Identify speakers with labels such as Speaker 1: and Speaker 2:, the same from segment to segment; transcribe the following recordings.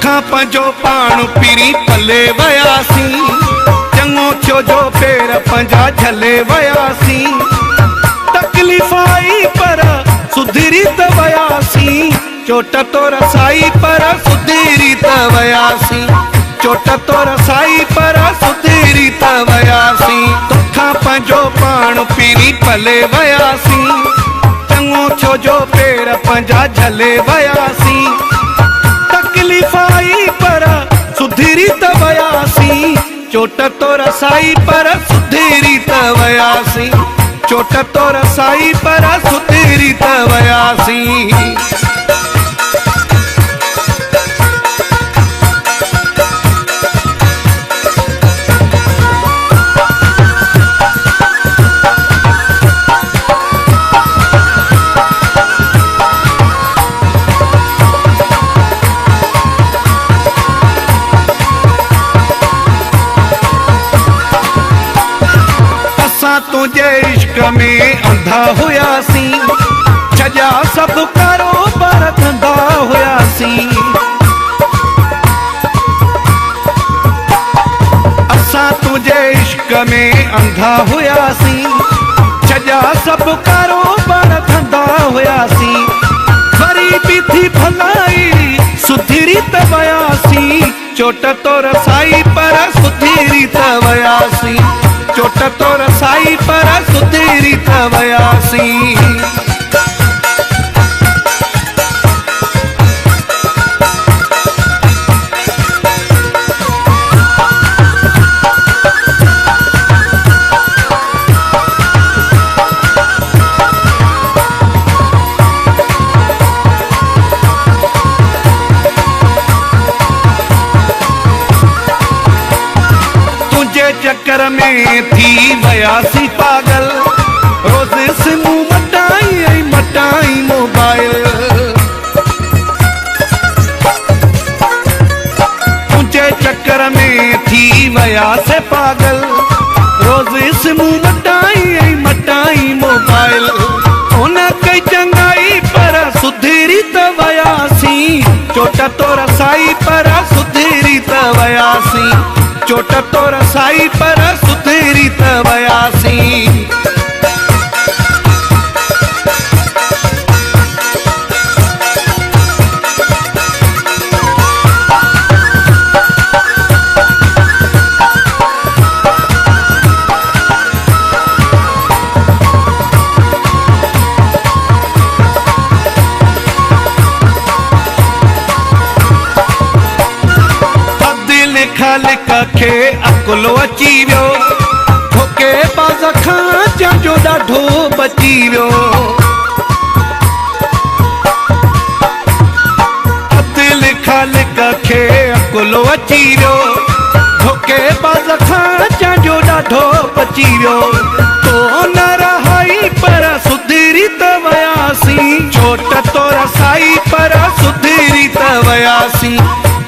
Speaker 1: तोखां पंहिंजो पाण पिरी पले वयासीं, चङो थियो जो पेर पंहिंजा झले वयासीं। तकलीफ़ आई पर सुधरी त वयासीं, चोट तो रसाई पर सुधरी त वयासीं, चोट तो रसाई पर सुधरी त वयासीं। तोखां पंहिंजो पाण पिरी पले वयासीं, चङो थियो जो पेर पंहिंजा झले वयासीं। तकलीफ़ आई पर सुधरी त वयासीं, चोट तो रसाई पर सुधरी त वयासीं, चोट तो रसाई पर सुधरी त वयासीं। तुझे इश्क में अंधा हुयासीं, छजा सब कारोबार धंधा हुयासीं। असां तुझे इश्क में अंधा हुयासीं, छजा सब कारोबार धंधा हुयासीं। वरी बि थी भलाई सुधरी त वयासीं, चोट तो रसाई पर सुधरी त वयासीं, चोट तो रसाई पर सुधरी त वयासीं। चक्कर में थी वयासी पागल, रोज सिम मटाई मटाई मोबाइल। तुझे चक्कर में थी वयासे पागल, रोज सिम मटाई मटाई मोबाइल। उन कई चंगाई पर सुधरी त वयासीं, चोट तो रसाई पर सुधरी त वयासीं, चोट तो रसाई पर सुधरी त वयासीं। लिख खे अकुल अची वियो, धोखे बाज़ खां जंहिंजो ॾाढो बची वियो। लिख लिख खे अकुल अची वियो, धोखे बाज़ खां जंहिंजो ॾाढो बची वियो। तो न रहाई पर सुधरी त वयासीं, चोट तो रसाई पर सुधरी त वयासीं,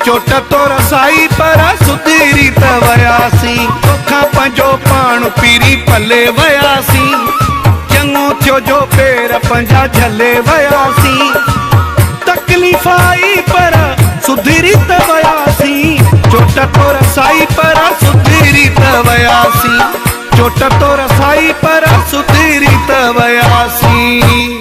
Speaker 1: चोट तो रसाई पर सुधरी त वयासीं। तोखां पंहिंजो पाण पिरी पले वयासीं, चङो थियो जो पेर पंहिंजा झले वयासीं। तकलीफ़ आई पर सुधरी त वयासीं, चोट तो रसाई पर सुधरी त वयासीं, चोट तो रसाई पर सुधरी त वयासीं।